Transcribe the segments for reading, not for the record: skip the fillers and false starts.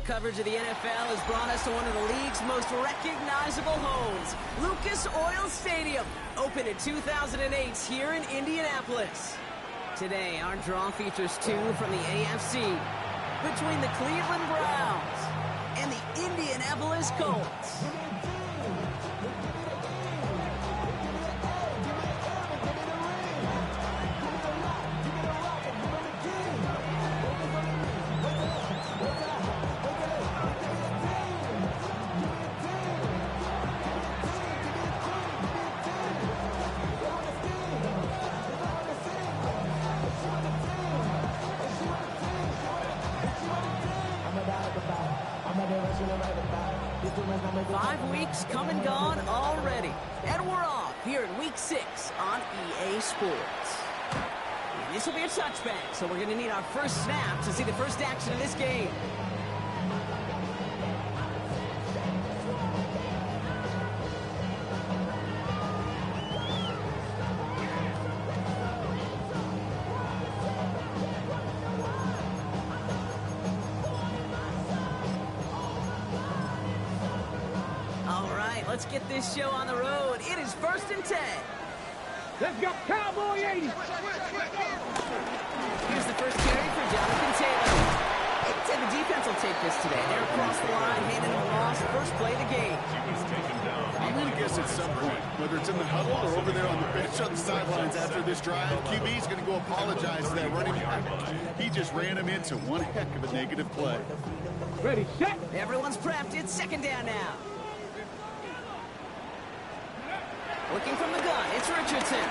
coverage of the NFL has brought us to one of the league's most recognizable homes, Lucas Oil Stadium, opened in 2008 here in Indianapolis. Today, our draw features two from the AFC, between the Cleveland Browns and the Indianapolis Colts. 5 weeks come and gone already. And we're off here in Week 6 on EA Sports. And this will be a touchback, so we're going to need our first snap to see the first action of this game. Let's get this show on the road. It is 1st and 10. Let's go, Cowboy 80. Here's the first carry for Jonathan Taylor. And the defense will take this today. They're across the line, handing him a loss. First play of the game. I'm going to guess at some point, whether it's in the huddle or over there on the bench on the sidelines after this drive, QB's going to go apologize to that running back. He just ran him into one heck of a negative play. Ready, set. Everyone's prepped. It's 2nd down now. Looking from the gun, it's Richardson.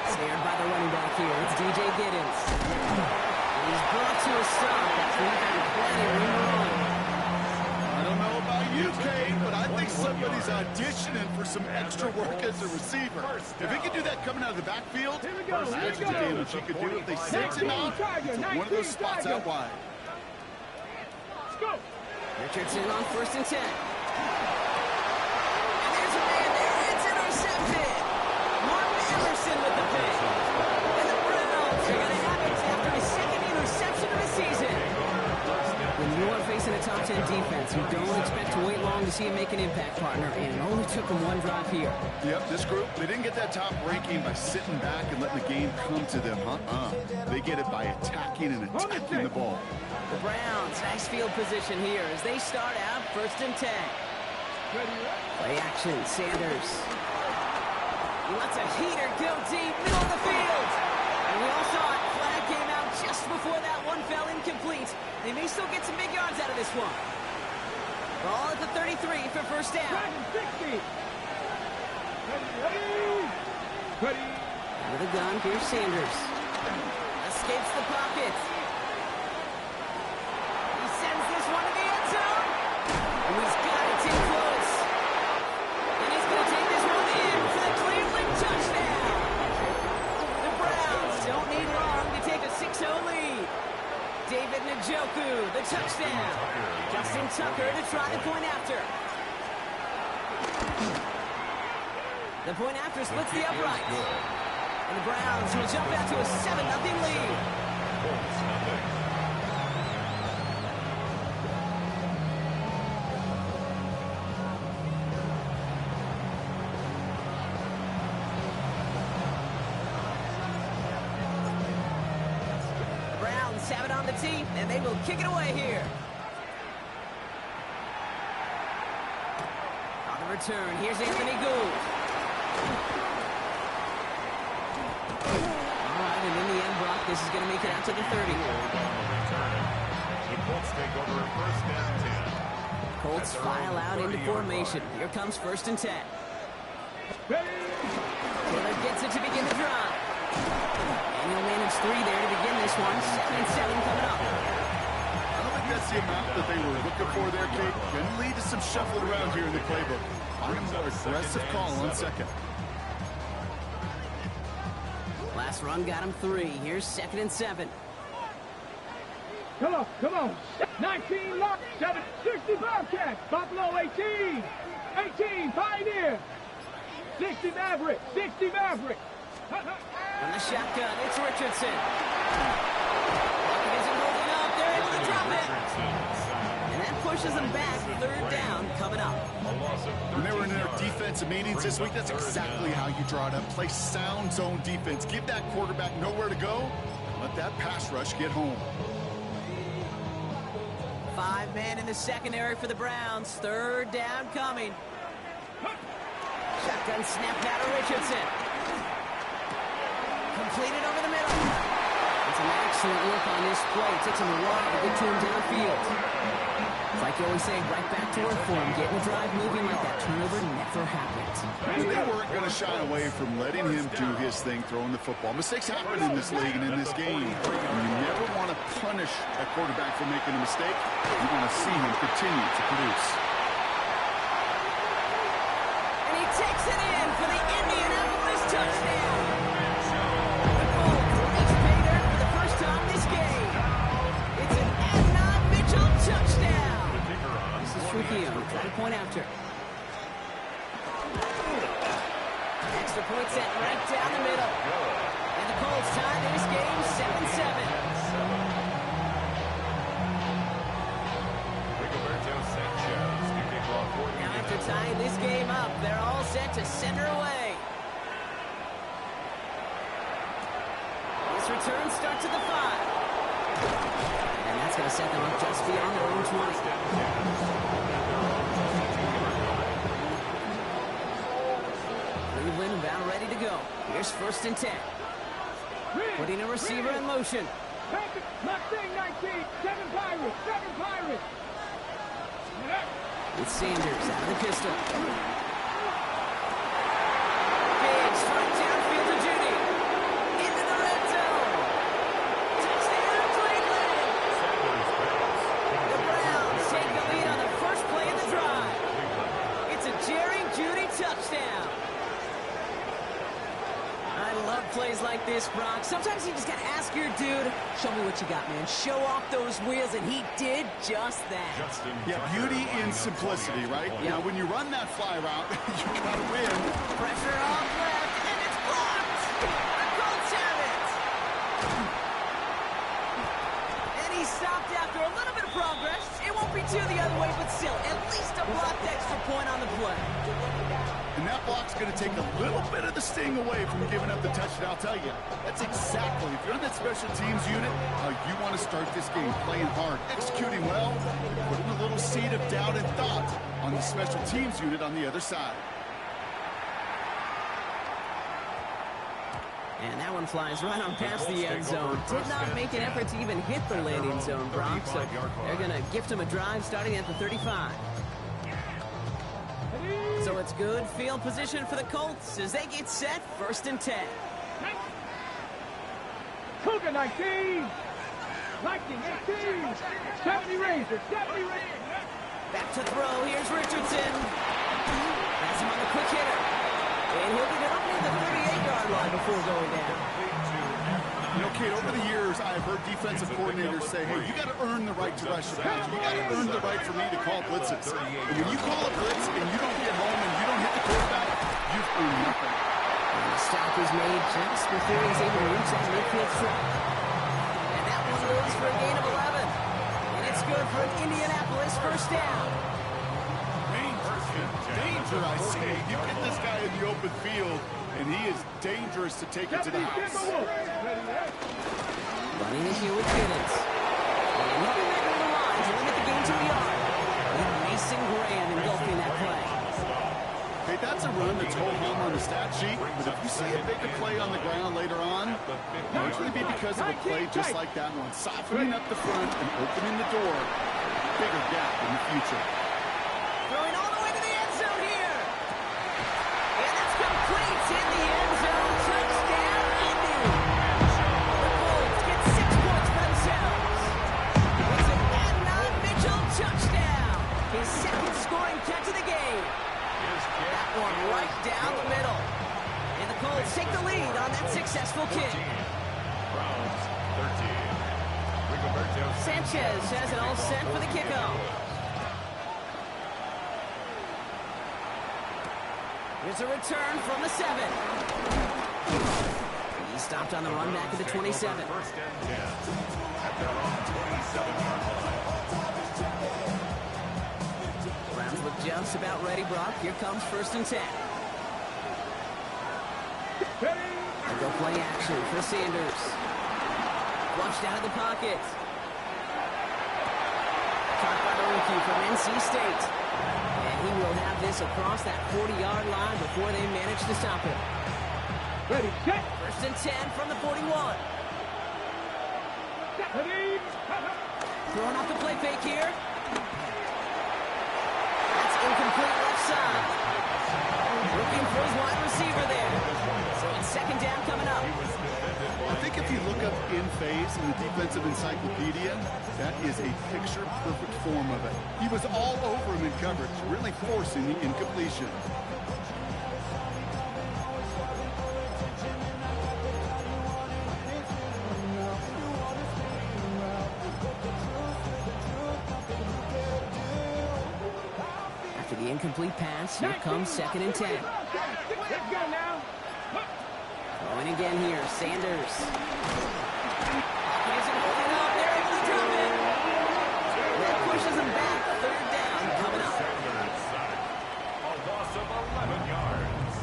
Snared by the running back here, it's DJ Giddens. He's brought to a stop after he had plenty of room to run. I don't know about you, Kane, but I think somebody's auditioning for some extra work as a receiver. If he could do that coming out of the backfield, there's extra damage he could do if they six him out to one of those spots out wide. Let's go. Richardson on 1st and 10. With the pick. And the Browns are going to have it after his 2nd interception of the season. When you are facing a top 10 defense, you don't expect to wait long to see him make an impact, partner, and it only took him one drive here. Yep, this group, they didn't get that top ranking by sitting back and letting the game come to them. They get it by attacking and attacking the ball. The Browns, nice field position here as they start out 1st and 10. Play action, Sanders. He lets a heater go deep, middle of the field. And we all saw it. Flag came out just before that one fell incomplete. They may still get some big yards out of this one. Ball at the 33 for first down. 60. Ready. Out of the gun, here's Sanders. Escapes the pocket. He sends this one to the end zone. And he's got it too close. And he's going to take this one in for the Cleveland touchdown. The Browns don't need long to take a 6-0 lead. David Njoku, the touchdown. Justin Tucker to try the point after. The point after splits the uprights. And the Browns will jump out to a 7-0 lead. Browns have it on the tee, and they will kick it away here. On the return, here's Anthony Gould. All right, and in the end, Brock, this is going to make it out to the 30. The Colts take over at 1st and 10. Colts file out into formation. Here comes 1st and 10. Taylor gets it to begin the drive. And he'll manage 3 there to begin this one. 2nd and 7 coming up. I don't think that's the amount that they were looking for there, Kate. Going to lead to some shuffling around here in the playbook. Find a more aggressive call on 2nd. Last run got him 3. Here's 2nd and 7. Come on. 19 lock, 7, 60 Bobcats. Buffalo 18. 18 Pioneer. 60 Maverick. On the shotgun, it's Richardson. Pocket isn't holding up. They're able to drop stop it. And that pushes them back. Third down coming up. When they were in their defensive meetings this week, that's exactly how you draw it up. Play sound zone defense. Give that quarterback nowhere to go. Let that pass rush get home. 5 men in the secondary for the Browns. Third down coming. Shotgun snap now to Richardson. Completed over the middle. And some excellent work on this play. Takes him a while to get to him downfield. It's like you always say, right back to work for him. Getting the drive moving like that turnover never happened. They weren't going to shy away from letting him do his thing, throwing the football. Mistakes happen in this league and in this game. You never want to punish a quarterback for making a mistake. You want to see him continue to produce. And he takes it in for the Indianapolis touchdown. The Colts reach pay dirt for the first time this game. It's an Adnan Mitchell touchdown. This is Trujillo, try to point after. Extra point set right down the middle. And the Colts tie this game 7-7. Now after tying this game up, they're all set to center away. This return starts at the 5. And that's going to set them up just beyond their own 20. Cleveland about ready to go. Here's 1st and 10. Putting a receiver in motion. Mustang 19, 7 Pirates, 7 Pirates. With Sanders out of the pistol. Big strike downfield to Judy. Into the red zone. Touchdown, Cleveland. The Browns take the lead on the first play of the drive. It's a Jerry Judy touchdown. I love plays like this, Brock. Sometimes you just got to ask your dude, show me what you got, man. Show off those wheels, and he did just that. Yeah, beauty in simplicity, right? Yeah. Now, when you run that fly route, you got to win. Pressure off left, and it's blocked. The Colts have it. And he stopped after a little bit of progress. It won't be two the other way, but still, at least a blocked extra point on the play. And that block's going to take a little bit of the sting away from giving up the touchdown. I'll tell you, that's exactly, if you're on that special teams unit, how you want to start this game, playing hard, executing well, putting a little seed of doubt and thought on the special teams unit on the other side. And that one flies right on past the end zone. Did not make an effort to even hit the landing zone, Brock, so they're going to gift him a drive starting at the 35. So it's good field position for the Colts as they get set 1st and 10. Cougar 19, 19, 18, 70 Rangers, 70 Rangers. Back to throw, here's Richardson. That's him on the quick hitter. And he'll get it up near the 38-yard line before going down. You know, Kate, over the years, I've heard defensive coordinators say, hey, you got to earn the right to rush the passer. You got to earn the right for me to call blitzes. And when you call a blitz and you don't get home and you don't hit the quarterback, you've earned nothing. And the stop is made just before he's able to reach that midfield strip. And that one goes for a gain of 11. And it's good for an Indianapolis first down. Danger, I say. You get this guy in the open field, and he is dangerous to take it to the house. Running it here with Giddens. And he'll be back on the line to limit the gain to a yard. With Mason Graham engulfing that play. Hey, that's a run that's hold home on the stat sheet, but if you see a bigger play on the ground later on, it might really be because of a play just like that one, softening up the front and opening the door. Bigger gap in the future. Throwing all the way to the end zone here. And that's complete in the end zone. Touchdown, Indy. The Colts get 6 points for themselves. It's an Adnan Mitchell touchdown. His second scoring catch of the game. That one right down the middle. And the Colts take the lead on that successful kick. Browns 13. Sanchez has it all set for the kickoff. Here's a return from the 7. He stopped on the run back at the 27. First and 10 at their own 27-yard line. Browns look just about ready, Brock. Here comes 1st and 10. They go play action for Sanders. Flushed out of the pocket. Caught by the rookie from NC State. And he will have this across that 40-yard line before they manage to stop him. Ready, set. 1st and 10 from the 41. Ready. Throwing off the play fake here. That's incomplete left side. Looking for his wide receiver there. So it's 2nd down coming up. I think if you look up in phase in the defensive encyclopedia, that is a picture-perfect form of it. He was all over him in coverage, really forcing the incompletion. After the incomplete pass, here comes 2nd and 10. Let's go now. Throwing again here, Sanders. He isn't holding up. They're able to drop it. That pushes him back. 3rd down coming up. A loss of 11 yards.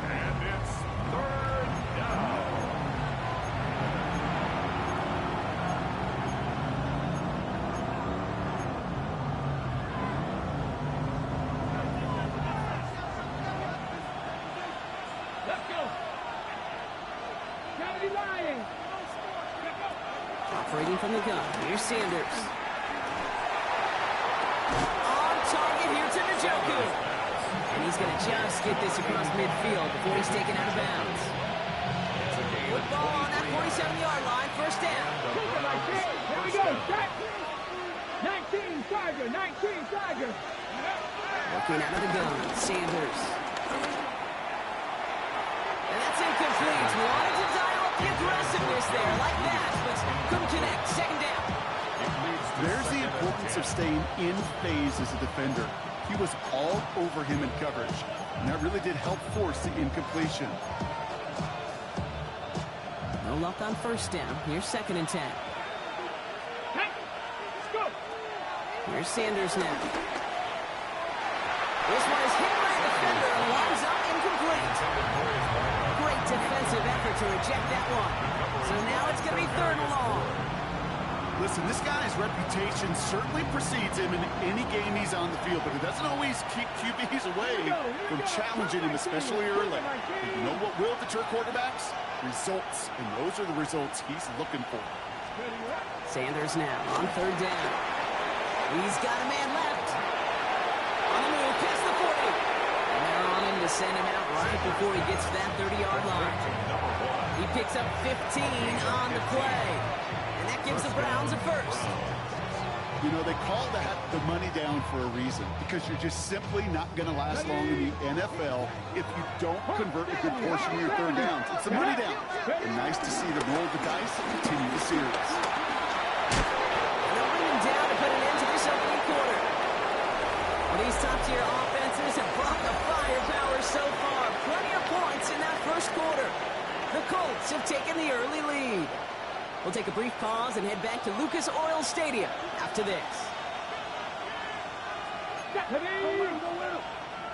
And it's 3rd down. Let's go. Gotta be lying. Operating from the gun, here's Sanders. On target here to Njoku. And he's going to just get this across midfield before he's taken out of bounds. Football on that 47-yard line, 1st down. Here we go. Set. 19 Tiger. 19 Tiger. Looking out of the gun, Sanders. And that's incomplete. Wanted to dial up the aggressiveness there like that, but couldn't connect. 2nd down. There's the importance of staying in phase as a defender. He was all over him in coverage, and that really did help force the incompletion. No luck on 1st down. Here's 2nd and 10. Hey, let's go. Here's Sanders now. This one is hit by a defender and winds up incomplete. Great defensive effort to reject that one. So now it's going to be 3rd and long. Listen, this guy's reputation certainly precedes him in any game he's on the field, but it doesn't always keep QBs away from challenging him, especially early. But you know what will deter quarterbacks? Results, and those are the results he's looking for. Sanders now on 3rd down. He's got a man left. On the move, past the 40. And they're on him to send him out right before he gets to that 30-yard line. He picks up 15 on the play. And that gives the Browns a 1st. You know, they call that the money down for a reason, because you're just simply not going to last long in the NFL if you don't convert a good portion of your 3rd downs. It's the money down. And nice to see them roll the dice and continue the series. And they'll bring him down to put an end to this opening quarter. Well, these top-tier offenses have brought the firepower so far. Plenty of points in that 1st quarter. The Colts have taken the early lead. We'll take a brief pause and head back to Lucas Oil Stadium after this.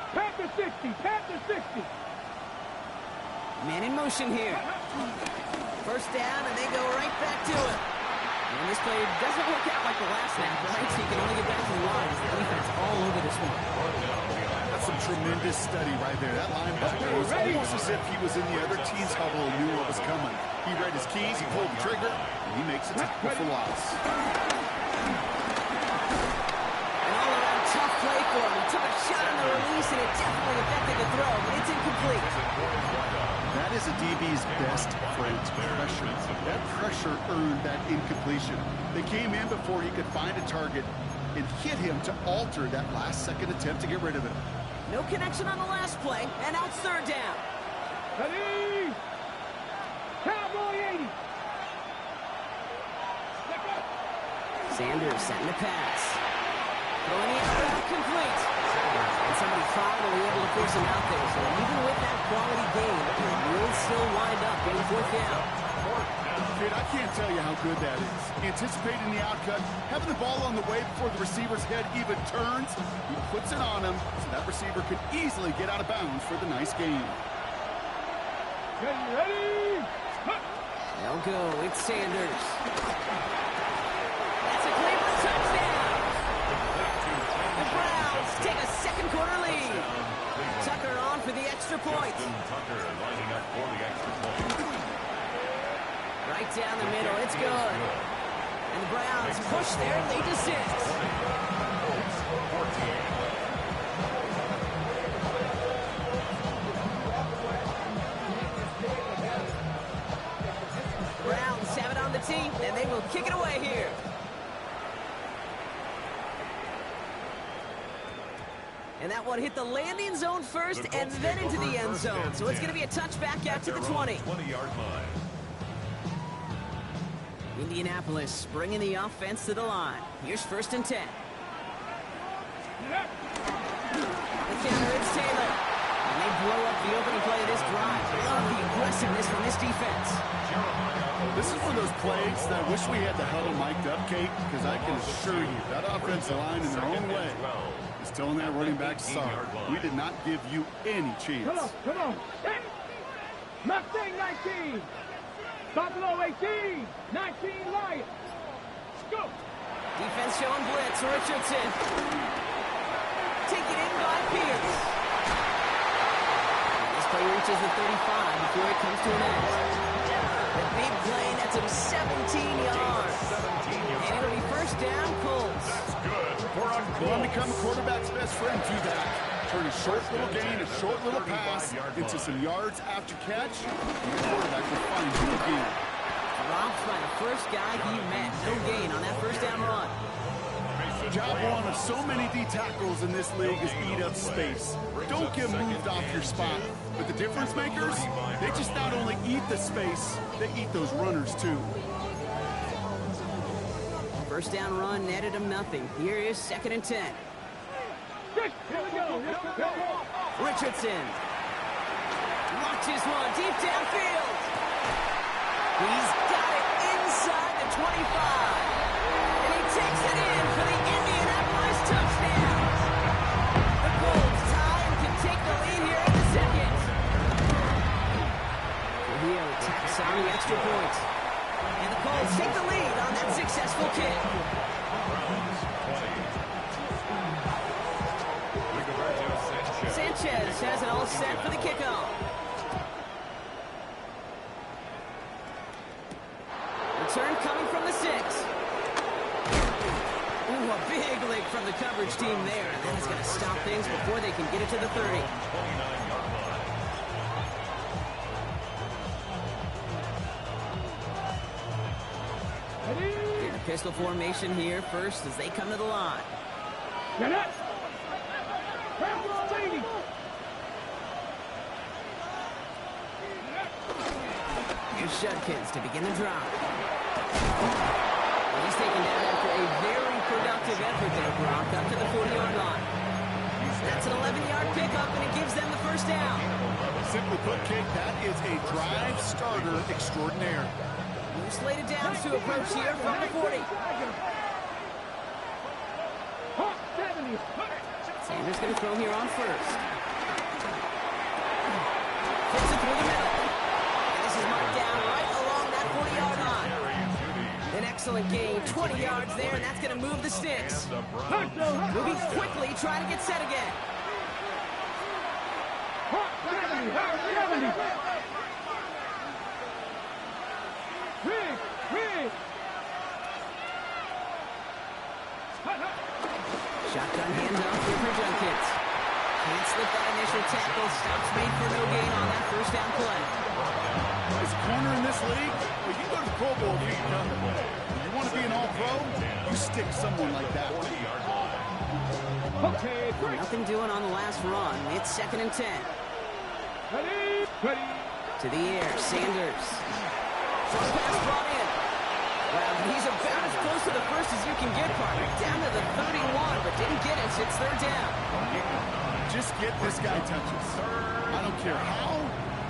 Panther 60. Panther 60. Man in motion here. 1st down, and they go right back to it. And this play doesn't work out like the last snap, right? So you can only get back to the line as the defense all over this one. That's some tremendous study right there. That linebacker was almost as if he was in the other team's huddle and knew what was coming. He read his keys, he pulled the trigger, and he makes a tackle for loss. An all-around tough play for him. He took a shot on the release, and it definitely affected the throw, but it's incomplete. That is a DB's best friend, pressure. That pressure earned that incompletion. They came in before he could find a target and hit him to alter that last-second attempt to get rid of him. No connection on the last play, and now it's 3rd down. Ready? Cowboy 80. Sanders setting the pass. Throwing the out route complete. And somebody probably able to force him out there. So even with that quality game, he will still wind up getting 4th down. Fit I can't tell you how good that is. Anticipating the outcut, having the ball on the way before the receiver's head even turns, he puts it on him so that receiver could easily get out of bounds for the nice gain. Ready? They'll go. It's Sanders. That's a Cleveland touchdown. The Browns take a second quarter lead. Tucker on for the extra point. Tucker lining up for the extra point. Right down the middle. It's good. And the Browns push their lead to 6. Colts 14. Browns have it on the team, and they will kick it away here. And that one hit the landing zone first and then into the end zone. So it's going to be a touchback out to the 20. 20-yard line. Indianapolis bringing the offense to the line. Here's 1st and 10. The counter, it's Taylor. And they blow up the opening play of this drive. Love the aggressiveness from this defense. This is one of those plays that I wish we had the huddle mic'd up, Kate, because I can assure you that offensive line in their own way is telling that running back, sorry, we did not give you any chance. Come on. Mustang 19. Buffalo 18. 19 Lions. Go. Defense showing blitz. Richardson. Taken in by Pierce. This play reaches the 35 before it comes to an end. The big play, that's him 17 yards. And it'll be 1st down, Colts. That's good for a You want to become a quarterback's best friend, T-back. Turn a short little gain, a short little pass into some yards after catch, and the quarterback will find you again. Dropped by the first guy he met. No gain on that 1st down run. Job one of so many D tackles in this league is eat up space. Don't get moved off your spot. But the difference makers, they just not only eat the space, they eat those runners too. 1st down run netted him nothing. Here is 2nd and 10. Here we go. Richardson. Launches one deep downfield. He's got it inside the 25. And he takes it in for the Indianapolis touchdown. The Colts tie and can take the lead here in the 2nd. Trujillo tacks on the extra point. And the Colts take the lead on that successful kick. Sanchez has it all set for the kickoff. Return coming from the 6. Ooh, a big lick from the coverage team there. And that is going to stop things before they can get it to the 30. 29-yard line. Ready? In a pistol formation here first as they come to the line. Get it. Lady. Here's Judkins to begin the drive. Well, he's taken down after a very productive effort there, Brock, up to the 40-yard line. That's an 11-yard pickup, and it gives them the 1st down. Simply put, Kate, that is a drive starter extraordinaire. New slated downs to approach here from the 40. Hawk 70. Sanders going to throw here on 1st. Flips it through the middle. And this is marked down right along that 40-yard line. An excellent gain, 20 yards there, and that's going to move the sticks. Moving quickly, trying to get set again. Hawk 70. Hawk 70. Rig. Shotgun handoff here for Judkins. Can't slip that initial tackle. Stops made for no gain on that 1st down play. As a corner in this league, well, you go to the Pro Bowl if you can come. You want to be an all-pro, you stick someone like that. Okay, great. Nothing doing on the last run. It's 2nd and 10. Ready. To the air, Sanders. Short pass brought in. Well, he's about as close to the 1st as you can get, partner. Down to the 31, but didn't get it. It's 3rd down. Just get this guy touches. I don't care how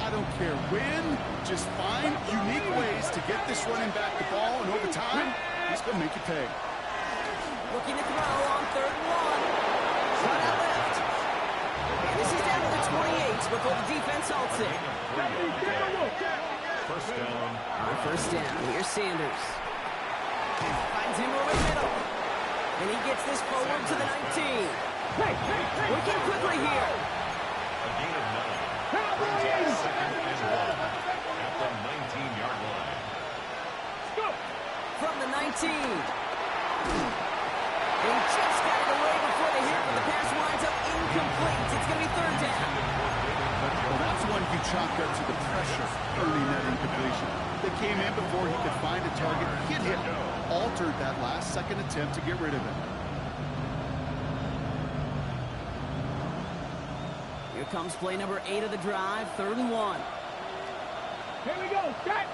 I don't care when, just find unique ways to get this running back the ball, and over time, he's going to make you pay. Looking to throw on 3rd and 1. Run out left. And this is down to the 28 before the defense halts it. First down. On 1st down, here's Sanders. Finds him over the middle. And he gets this forward to the 19. Working quickly here. A gain of 9. Brings up 2nd and 1 at the 19-yard line. From the 19. They just got it away before the hit, but the pass winds up incomplete. It's going to be 3rd down. Well, that's one you chalk up to the pressure earning that incompletion. They came in before he could find a target, hit him, altered that last-second attempt to get rid of it. Here comes play number 8 of the drive, 3rd and 1. Here we go, set.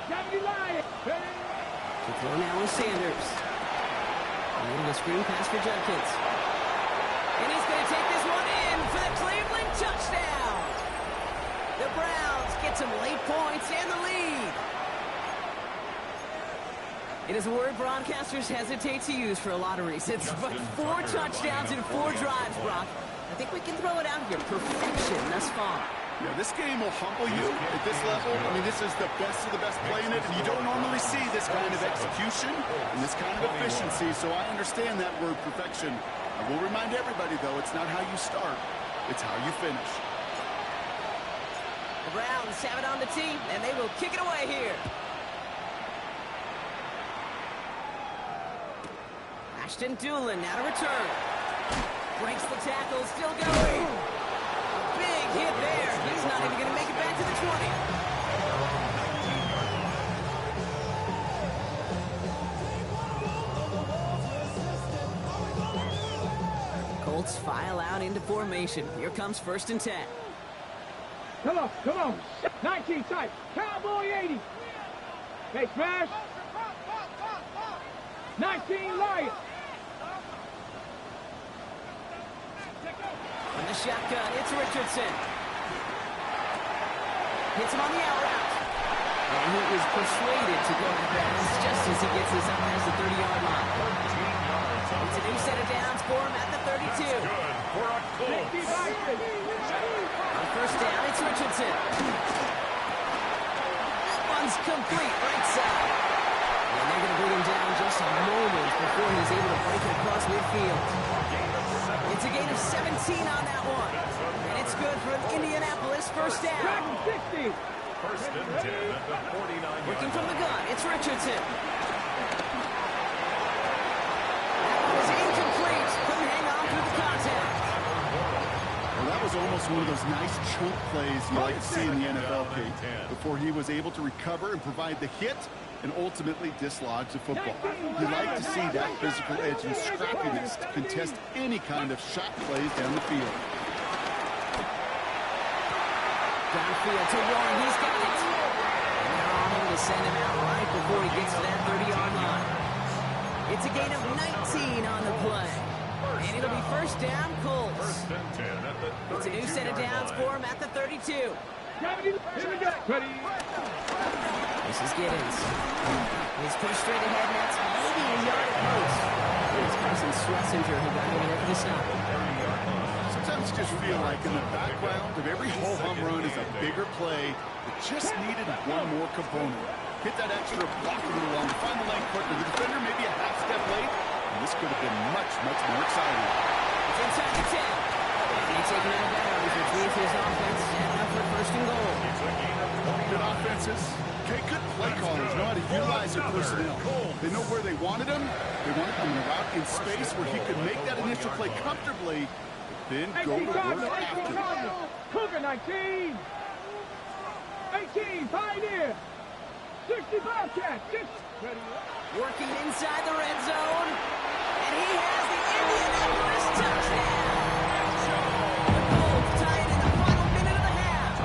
Deputy Lion. To throw now is Sanders. And a screen pass for Judkins. And he's going to take this one in for the Cleveland touchdown. The Browns get some late points and the lead. It is a word broadcasters hesitate to use for a lot of reasons, but 4 touchdowns in 4 drives, Brock. I think we can throw it out here. Perfection thus far. Yeah, this game will humble you at this level. I mean, this is the best of the best playing it, and you don't normally see this kind of execution and this kind of efficiency, so I understand that word perfection. I will remind everybody, though, it's not how you start, it's how you finish. The Browns have it on the tee, and they will kick it away here. Ashton Doolin now to return. Breaks the tackle, still going. Big hit there. He's not even going to make it back to the 20. Colts file out into formation. Here comes 1st and 10. Come on. 19 tight. Cowboy 80. Hey, smash. 19 Lion. From the shotgun, it's Richardson. Hits him on the out route. And he is persuaded to go out of bounds just as he gets this up past the 30-yard line. It's a new set of downs for him at the 32. Good for a Colts. On 1st down, it's Richardson. That one's complete, right side. And they're going to bring him down just a moment before he's able to break it across midfield. It's a gain of 17 on that one. And it's good for an Indianapolis 1st down. 60. 1st and 10 at the 49. Working from the gun, it's Richardson. That one is incomplete. Couldn't hang on through the contact. Well, that was almost one of those nice chunk plays you like to see in the NFL, Kate, before he was able to recover and provide the hit and ultimately dislodge the football. You like to see that physical edge and scrappiness to contest any kind of shot plays down the field. Downfield to Warren, he's got it. And they're on him to send him out right before he gets to that 30-yard line. It's a gain of 19 on the play. And it'll be 1st down, Colts. 1st and 10 at the 32. It's a new set of downs for him at the 32. Here we go. Ready. This is Giddens. He's pushed straight ahead, and that's maybe a yard at most. Here's Carson Schlesinger, who got over there for the stop. Sometimes you just feel like in the background of every ho-hum run is a bigger play that just needed one more component. Hit that extra block a little longer, find the lane quicker. The defender maybe a half step late, and this could have been much, much more exciting. It's inside the 10. And he's taking out bounds, which means his offense set up for 1st and goal. Good offenses. Okay, good play callers know how to utilize their personnel. They know where they wanted him. They wanted him in a route in space where he could make that initial play comfortably, then go to work after. Cougar 19. 18 Pioneer. 60 Bobcat. Working inside the red zone. And he has the Indianapolis touchdown. The Colts tie it in the final minute of the half.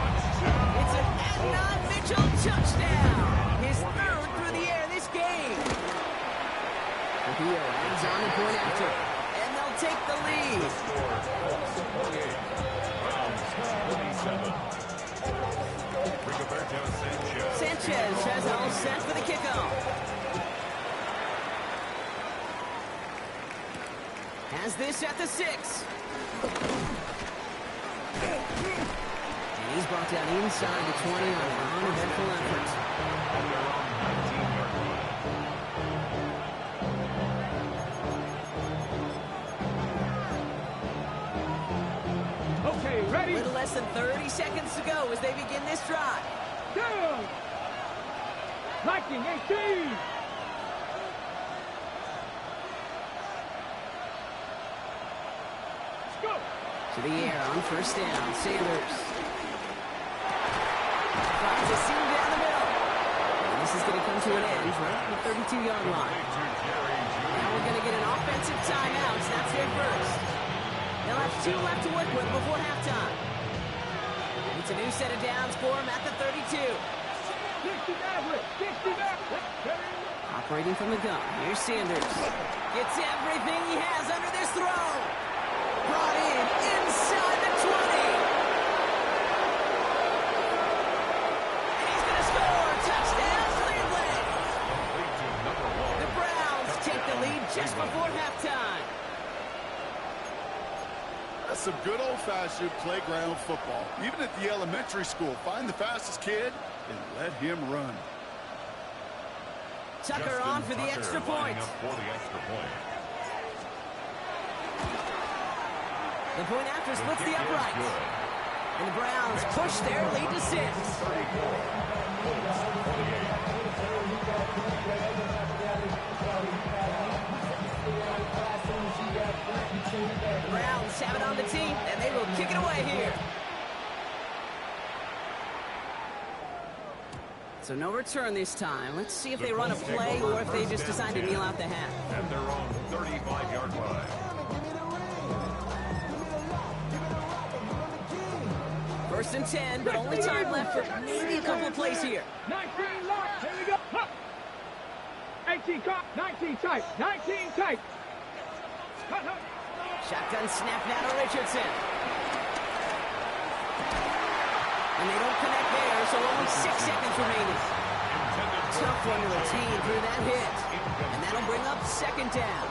It's an Adnan Mitchell touchdown. His 3rd through the air this game. Theo ends on the point after. And they'll take the lead. Browns 27. Sanchez has it all set for the kickoff. Has this at the 6. And he's brought down inside the 20 on an uneventful effort. Okay, ready? A little less than 30 seconds to go as they begin this drive. Down. Viking 18. Let's go. To the air on first down. Sanders. Finds a seam down the middle. And this is going to come to an end right at the 32-yard line. Now we're going to get an offensive timeout. So that's their first. They'll have 2 left to work with before halftime. It's a new set of downs for him at the 32. 60 back. 60 back. Operating from the gun. Here's Sanders. Gets everything he has under this throw. Brought in inside the 20. And he's going to score. Touchdown, Cleveland. The Browns take the lead just before halftime. That's some good old-fashioned playground football. Even at the elementary school, find the fastest kid and let him run. Tucker on for the extra point. The point after splits the uprights. And the Browns push their lead to 6. The Browns have it on the team, and they will kick it away here. So no return this time. Let's see if they run a play or if they just decide to kneel out the half. At their own 35-yard line. First and 10, but only time left for maybe a couple of plays here. 19 lock. Here we go. Huh. 18 cut. 19 tight. 19 tight. Cut. Shotgun snap now to Richardson. And they don't connect there, so only 6 seconds remaining. Tough one to retain through that hit. And that'll bring up second down.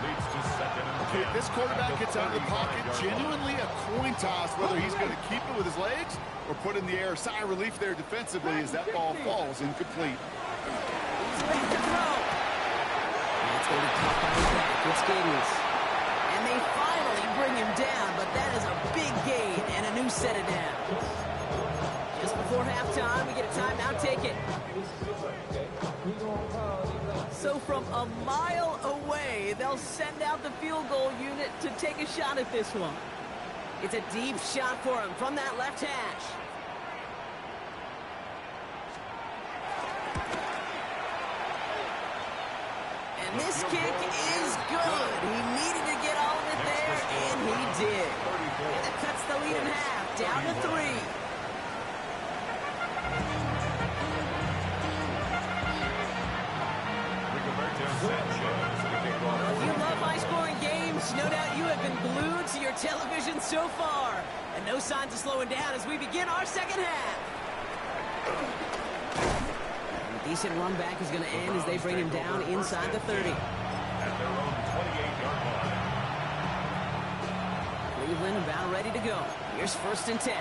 If this quarterback gets out of the pocket, genuinely a coin toss whether he's going to keep it with his legs or put in the air. Sigh of relief there defensively as that ball falls incomplete. He's ready to throw. That's going to be caught by the back. It's Giddens. And they finally bring him down, but that is a big gain and a new set of downs. Just before halftime, we get a timeout taken. So from a mile away, they'll send out the field goal unit to take a shot at this one. It's a deep shot for him from that left hash. And this kick is good. He needed to get all of it there, and he did. And it cuts the lead in half, down to 3. If you love high-scoring games, no doubt you have been glued to your television so far. And no signs of slowing down as we begin our second half. A decent run back is going to end as they bring him down inside the 30. At their own 28-yard line. Cleveland about ready to go. Here's first and 10.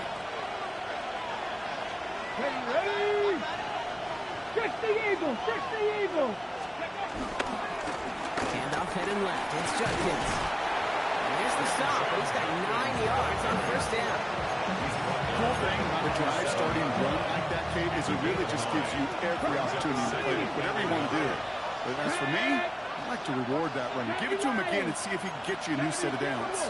Ready. 60 Eagles. 60 Eagles. Handoff heading left. It's Judkins. And there's the stop. He's got 9 yards on first down. The whole thing about a drive starting run like that, Kate, is it really just gives you every opportunity to play whatever you want to do. But as for me, I like to reward that run. Give it to him again and see if he can get you a new set of downs.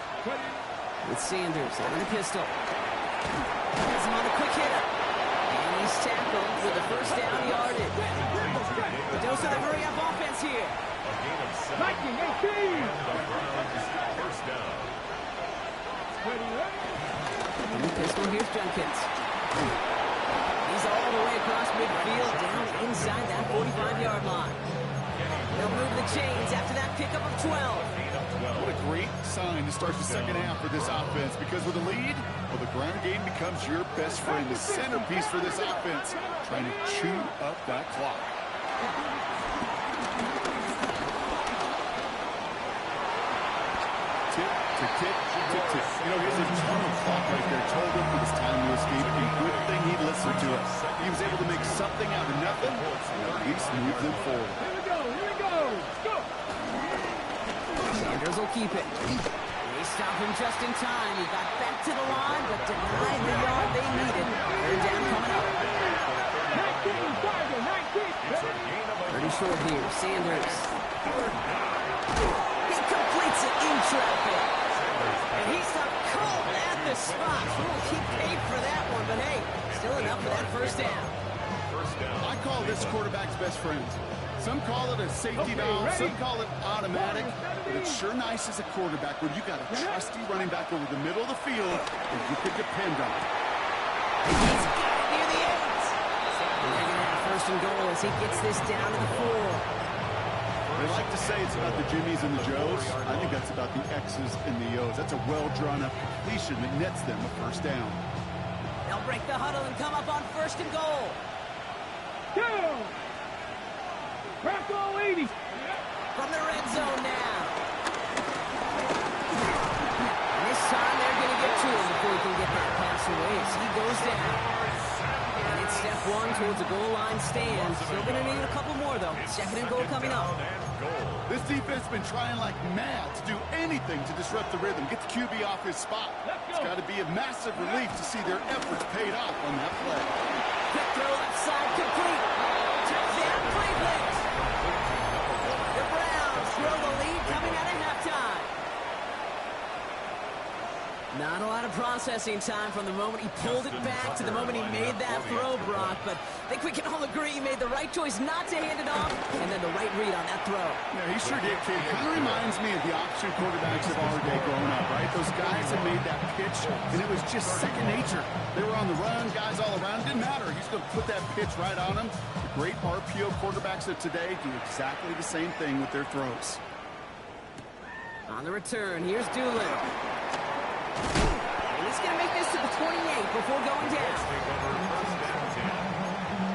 With Sanders on the pistol. Has him on the quick hitter. And he's tackled with a first down yardage. The dose of the hurry-up offense here. Viking 18. First down. In the pistol, here's Judkins. He's all the way across midfield, down inside that 45-yard line. They'll move the chains after that pickup of 12. What a great sign to start the second half for this offense, because with a lead, Well, the ground game becomes your best friend, the centerpiece for this offense, trying to chew up that clock. Tip to tip to tip. You know, here's a ton of clock right there. Told him it was time to escape, and good thing he listened to it. He was able to make something out of nothing, and at least move them forward. Here we go, here we go. Go. Sanders will keep it. They stop him just in time. He got back to the line, but denied the yard they needed. Third down coming up. 19, Tiger, 19. Pretty short here. Sanders. He completes it in traffic. And he stopped cold at the spot. He paid for that one, but hey, still enough for that first down. I call this quarterback's best friend. Some call it a safety valve, some call it automatic, but it's sure nice as a quarterback when you got a trusty running back over the middle of the field that you can depend on. He's got it near the ends. And they're going to have first and goal as he gets this down to the 4. They like to say it's about the Jimmies and the Joes. I think that's about the X's and the O's. That's a well-drawn-up completion that nets them a first down. They'll break the huddle and come up on first and goal. Go. Bronco 80. From the red zone now. And this time they're going to get to him before he can get that pass away as he goes down. And it's step one towards a goal line stand. Still going to need a couple more, though. Second and goal coming up. This defense has been trying like mad to do anything to disrupt the rhythm, get the QB off his spot. It's got to be a massive relief to see their efforts paid off on that play. Quick throw left side complete. Touchdown Cleveland. The Browns throw the lead coming out of halftime. Not a lot of processing time from the moment he pulled it back to the moment he made that throw, Brock. But I think we can all agree he made the right choice not to hand it off, and then the right read on that throw. Yeah, he sure did, kid. Kind of reminds me of the option quarterbacks of our day growing up, right? Those guys that made that pitch, and it was just second nature. They were on the run, guys all around. It didn't matter. He's going to put that pitch right on them. The great RPO quarterbacks of today do exactly the same thing with their throws. On the return, here's Doolin. And he's going to make this to the 28 before going down.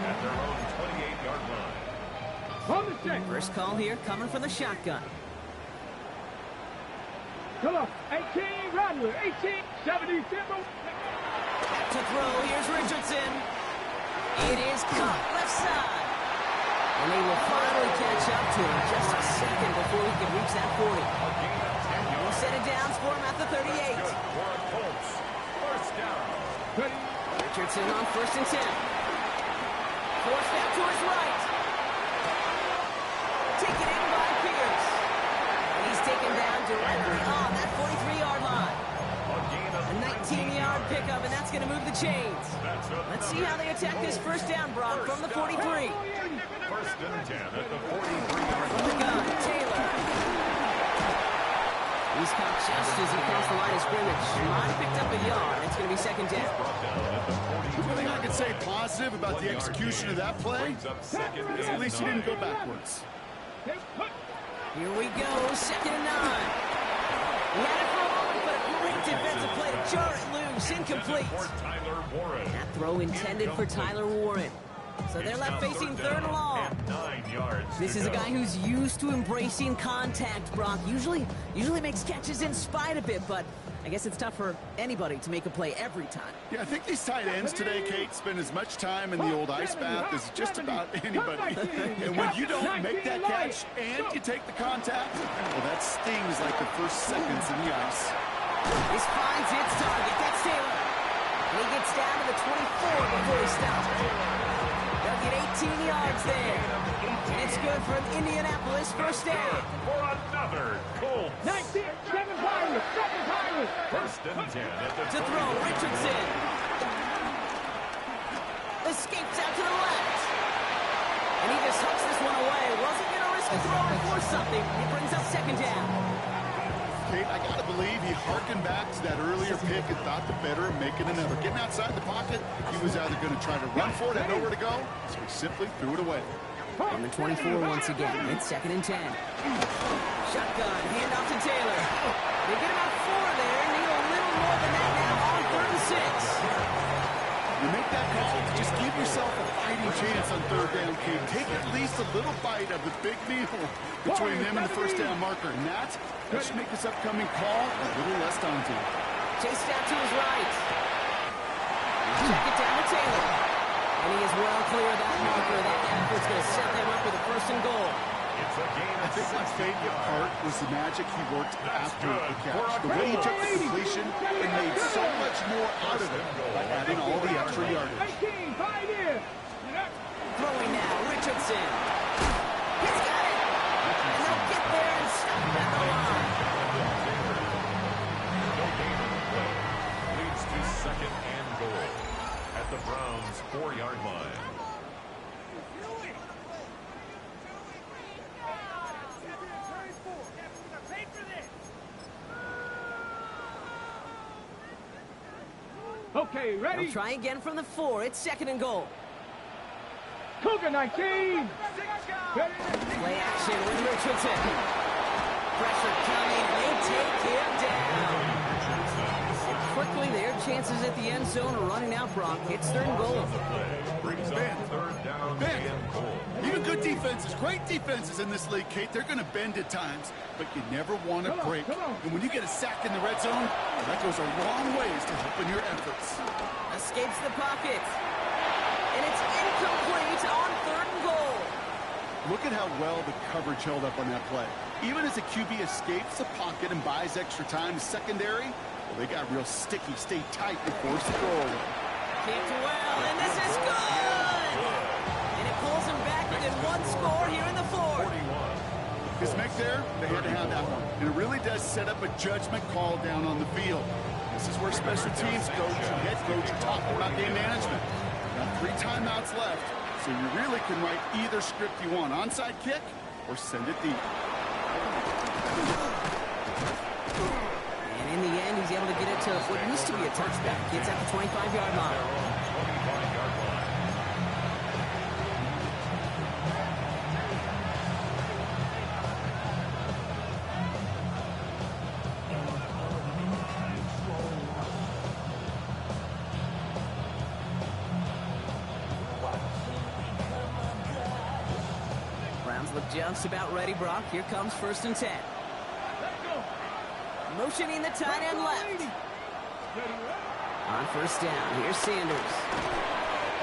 At their own 28-yard line. On the check. First call here coming from the shotgun. Come on. 18, Rodler. 18, 70, Timber. Back to throw. Here's Richardson. It is caught left side. And they will finally catch up to him just a second before he can reach that 40. We'll set it down for him at the 38. For a Colts. First down. Richardson on first and 10. Forced out to his right. Taken in by Pierce. And he's taken down directly on that 43-yard line. A 19-yard pickup, and that's going to move the chains. Let's see how they attack this first down, Brock, from the 43. First and 10 at the 43-yard From the gun, Taylor. He's caught just as he crossed the line of scrimmage. Mott picked up a yard. It's going to be second down. One thing I can say positive about the execution of that play is at least he didn't go backwards. Here we go, second and 9. He had it for a moment, but a great defensive play to jar it loose, incomplete. That throw intended for Tyler Warren. So they're left facing third and long. This is a guy who's used to embracing contact, Brock. Usually makes catches in spite of it, but I guess it's tough for anybody to make a play every time. Yeah, I think these tight ends today, Kate, spend as much time in the old ice bath as just about anybody. And when you don't make that catch and you take the contact, well, that stings like the first seconds in the ice. This finds its target. That's Taylor. And he gets down to the 24 before he stops. They'll get 18 yards there. And it's good for an Indianapolis first down. For another Colts. 19, 7 Pirates, 7 Pirates. First and 10 at the To throw, Richardson. Escapes out to the left. And he just hooks this one away. Wasn't going to risk a throw and force something. It brings up second down. Kate, I got to believe he harkened back to that earlier pick and thought the better of making another. Getting outside the pocket, he was either going to try to run for it, had nowhere to go, so he simply threw it away. And the 24 once again. It's second and 10. Shotgun, handoff to Taylor. They get about 4 there, need a little more than that now on third and 6. You make that call, just give yourself a fighting chance on third down, Kate. Take at least a little bite of the big meal between them and the first down marker. And that should make this upcoming call a little less daunting. Chased out to his right. Check it down to Taylor. And he is well clear of that marker. That effort's going to set them up with a first and goal. It's a gain I of think my 6 favorite part was the magic he worked after the catch. The way he took the completion and made so much more out of it by adding all the extra yardage. 18, pioneer. Throwing now, Richardson. He's got it. And they'll get there and stop him at the line. No gain on the play. Leads to second and goal at the Browns' 4-yard line. Okay, ready? They'll try again from the 4. It's second and goal. Cougar 19. Play action with Richardson. Pressure coming. They take him down. And quickly, their chances at the end zone are running out, Brock. It's third and goal. Brings up third down and goal. Even good defenses, great defenses in this league, Kate, they're going to bend at times, but you never want to break. And when you get a sack in the red zone, that goes a long ways to helping your efforts. Escapes the pocket. And it's incomplete on third and goal. Look at how well the coverage held up on that play. Even as the QB escapes the pocket and buys extra time to secondary, well, they got real sticky, stay tight, and force the throw away. Kicked well, and this is good! And it pulls him back within one score here in the fourth. His make there, they had to have that one. And it really does set up a judgment call down on the field. This is where special teams coach and head coach are talking about game management. Got 3 timeouts left, so you really can write either script you want. Onside kick or send it deep. And in the end, he's able to get it to what used to be a touchback. Gets at the 25-yard line. 25-yard line. Browns look just about ready, Brock. Here comes first and 10. Motioning the tight end left. On first down, here's Sanders.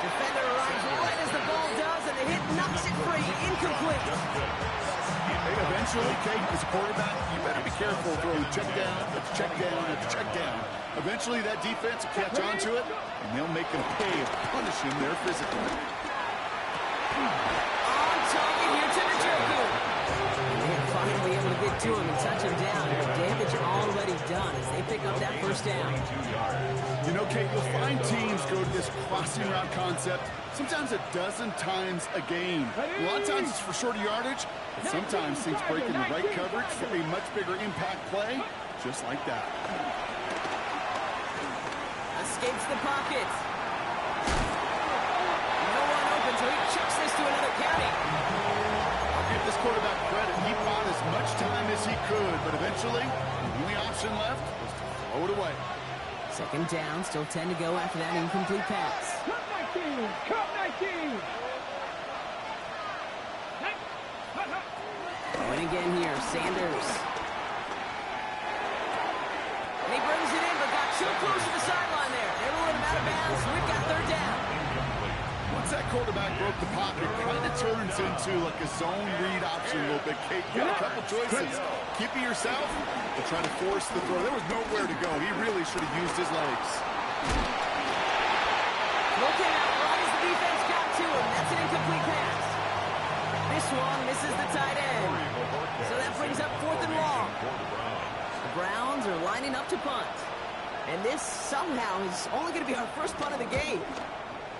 Defender arrives right as the ball does, and the hit knocks it free. Incomplete. Hey, eventually, Kate, as a quarterback, you better be careful throwing check down, check down, check down. Eventually, that defense will catch on to it, and they'll make him pay and punish him there physically. On target here to the Joku. Finally able to get to him and touch him down. Damage already done as they pick up that first down. You know, Kate, you'll find teams go to this crossing route concept sometimes a dozen times a game. A lot of times it's for shorter yardage, but sometimes things break in the right coverage for a much bigger impact play, just like that. Escapes the pocket. No one open, so he chucks this to another county. Give this quarterback credit. He bought as much time as he could, but eventually, the only option left was to throw it away. Second down, still 10 to go after that incomplete pass. Cut 19. Cut 19. Going again here, Sanders. And he brings it in, but got too close to the sideline there. They rolled him out of bounds, so we've got third down. Once that quarterback broke the pocket, it kind of turns into like a zone read option a little bit. Kate, you got a couple choices. Keep it yourself or try to force the throw. There was nowhere to go. He really should have used his legs. Looking out right as the defense got to him. That's an incomplete pass. This one misses the tight end. So that brings up fourth and long. The Browns are lining up to punt. And this somehow is only going to be our first punt of the game.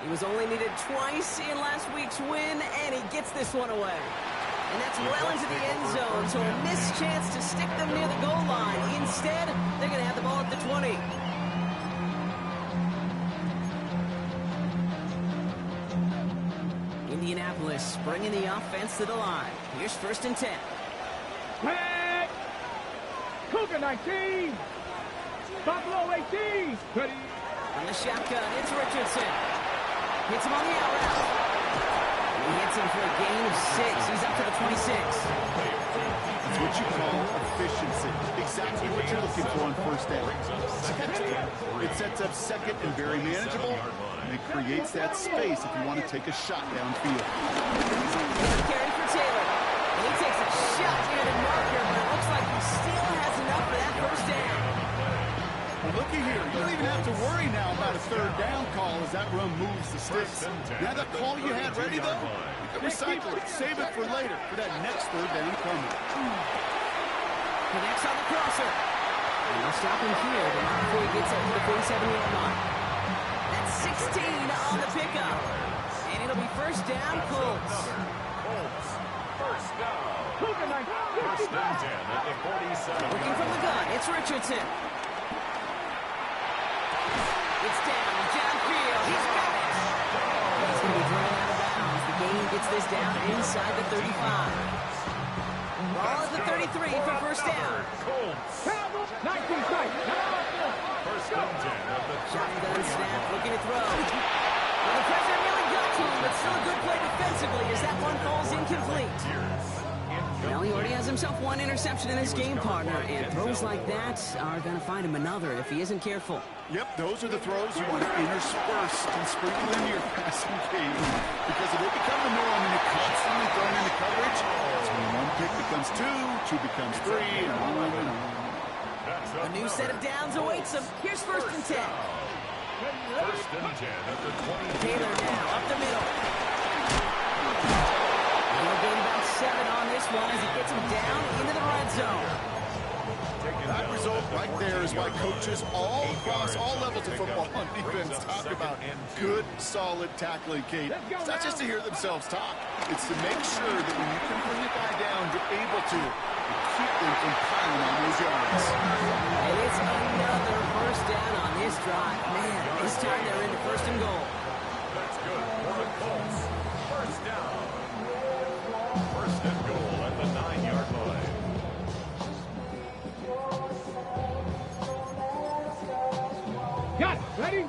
He was only needed twice in last week's win, and he gets this one away. And that's well into the end zone, so a missed chance to stick them near the goal line. Instead, they're going to have the ball at the 20. Indianapolis bringing the offense to the line. Here's first and 10. Quick! Cougar 19. Buffalo 18. Ready? On the shotgun, it's Richardson. Hits him on the out route. He hits him for a gain of 6. He's up to the 26. It's what you call efficiency. Exactly what you're looking for on first down. It sets up second and very manageable, and it creates that space if you want to take a shot downfield. Carry for Taylor. And he takes a shot near the marker, but it looks like he still has enough for that first down. Well, looky here. You don't even have to worry now about a third down call as that run moves the sticks. Now that call you had ready, though, you can recycle it. Save it for later for that next third down coming. Connects on the crosser. And they'll stop him here, but not before he gets up to the 47-yard line. That's 16 on the pickup. And it'll be first down, Colts. First down. First and 10 at the 47. Looking from the gun, it's Richardson. It's downfield. He's got it. He's going to be drawn out of bounds. The gain gets this down inside the 35. Ball at the 33 for first down. Colts. 19 strikes. First and 10 at the Shotgun snap, looking to throw. Well, the pressure nearly got to him, but still a good play defensively as that one falls incomplete. Well, he already has himself one interception in his game, partner, and throws like that are going to find him another if he isn't careful. Yep, those are the throws you want to intersperse and sprinkle into your passing game. Because if they become the norm and you're constantly thrown into coverage, that's when one pick becomes two becomes three, and on and on. A new set of downs awaits him. Here's first and 10. First and 10 at the 20. Taylor now up the middle. He'll gain about 7 on this one as he gets him down into the red zone. That result right there is why coaches all across all levels of football and defense talk about good, solid tackling, Kate. It's not just to hear themselves talk. It's to make sure that when you can bring a guy down, you're able to keep them from piling on those yards. And it's another first down on this drive. Man, this time they're into first and goal. That's good for the Colts. First down. First and goal at the 9-yard line. Got it. Ready?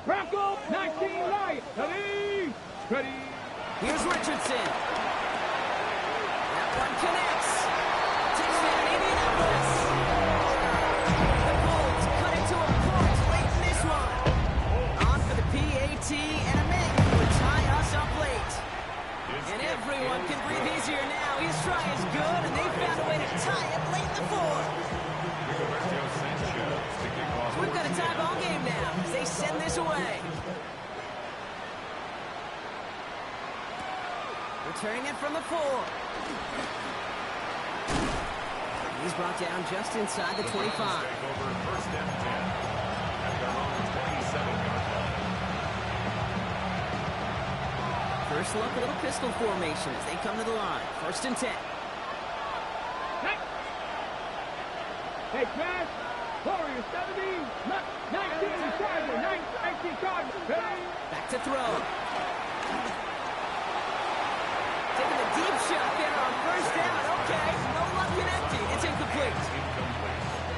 Bronco, 19 right. Ready? Ready. Here's Richardson. That one connects. Touchdown, Indianapolis. The Colts cut into a point late in this one. On for the PAT, and a man would tie us up late. And everyone can breathe easier now. His try is good, and they found a way to tie it late in the fourth. We've got a tie ball game now as they send this away. Returning it from the 4. He's brought down just inside the 25. First and 10 at their own 27-yard line. First look, a little pistol formation as they come to the line. First and 10. Hey, pass. Warriors 17. 19 Charger. 19 Charger. Ready? Back to throw. Taking a deep shot there on first down. Okay, no luck connecting. It's incomplete.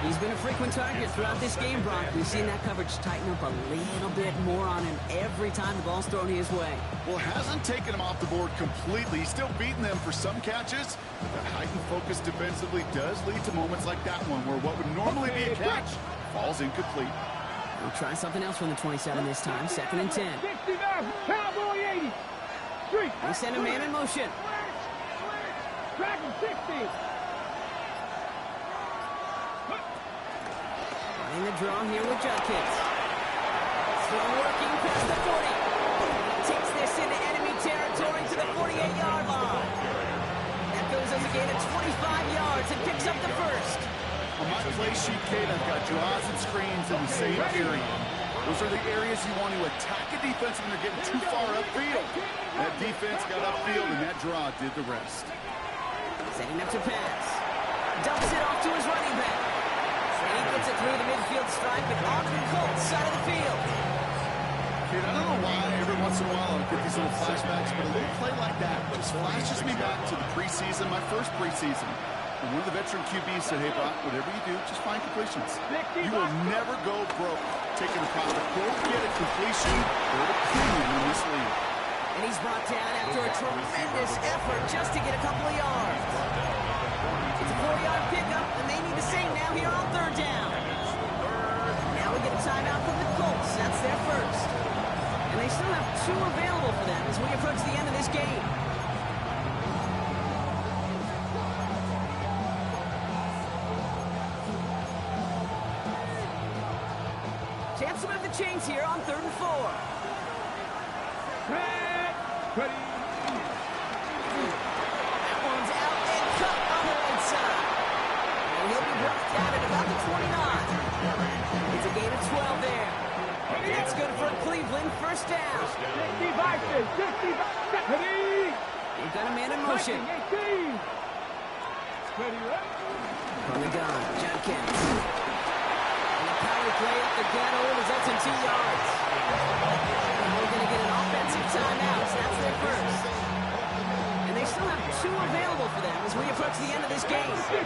He's been a frequent target throughout this game, Brock. We've seen that coverage tighten up a little bit more on him every time the ball's thrown his way. Well, hasn't taken him off the board completely. He's still beating them for some catches. But that heightened focus defensively does lead to moments like that one where what would normally be a catch falls incomplete. We'll try something else from the 27 this time. Second and 10. 69. Cowboy 80. Street. They send a man in motion. Dragon 60. Running the draw here with Judkins. Still working past the 40. Takes this into enemy territory to the 48-yard line. That goes as a gain of 25 yards and picks up the first. On my play sheet, Kate, I've got draws and screens in the same area. Those are the areas you want to attack a defense when they're getting too far upfield. That defense got upfield, and that draw did the rest. Setting up to pass. Dumps it off to his running back. And he puts it through the midfield stripe and onto the Colts side of the field. Kate, I don't know why every once in a while I get these little flashbacks, but a little play like that just flashes me back to the preseason, my first preseason. And one of the veteran QBs said, hey, Brock, whatever you do, just find completions. You will never go broke taking a profit. Go get a completion or a premium in this league. And he's brought down after a tremendous effort just to get a couple of yards. It's a 4-yard pickup, and they need the same now here on third down. Now we get a timeout from the Colts. That's their first. And they still have 2 available for them as we approach the end of this game. Chance to move the chains here on 3rd and 4. Ready. That one's out and cut on the right side. And he'll be brought down at about the 29. It's a gain of 12 there. And that's good for Cleveland. First down. 65, 65. Ready. They've got a man in motion. 18. Ready, From the gun, Judkins. And the power play up the gut is up to 2 yards. And we're going to get an offensive timeout. That's their first. And they still have 2 available for them as we approach the end of this game. 60.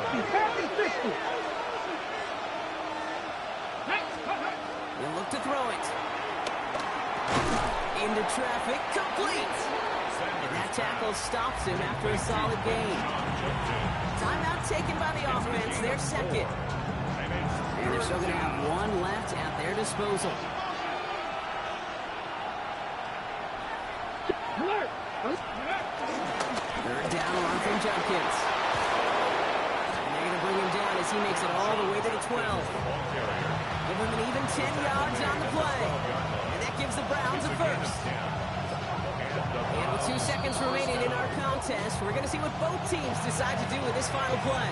They'll look to throw it. Into traffic, complete. And that tackle stops him after a solid gain. Timeout taken by the offense, their second. And they're still going to have 1 left at their disposal. Third down line from Judkins. And they're going to bring him down as he makes it all the way to the 12. Give him an even 10 yards on the play. And that gives the Browns a first. And with 2 seconds remaining in our contest, we're going to see what both teams decide to do with this final play.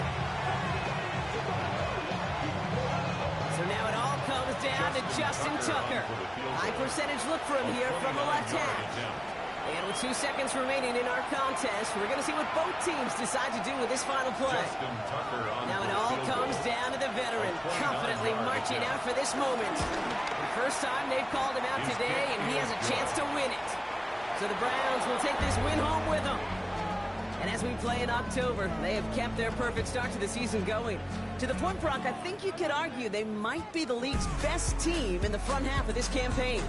So now it all comes down to Justin Tucker. High percentage look for him here from the left hash. And with 2 seconds remaining in our contest, we're going to see what both teams decide to do with this final play. Now it all comes down to the veteran, confidently marching out for this moment. The first time they've called him out today, and he has a chance to win it. So the Browns will take this win home with them. And as we play in October, they have kept their perfect start to the season going. To the point, Brock, I think you could argue they might be the league's best team in the front half of this campaign.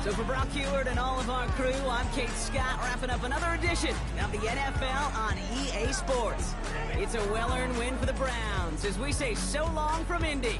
So for Brock Heward and all of our crew, I'm Kate Scott, wrapping up another edition of the NFL on EA Sports. It's a well-earned win for the Browns as we say so long from Indy.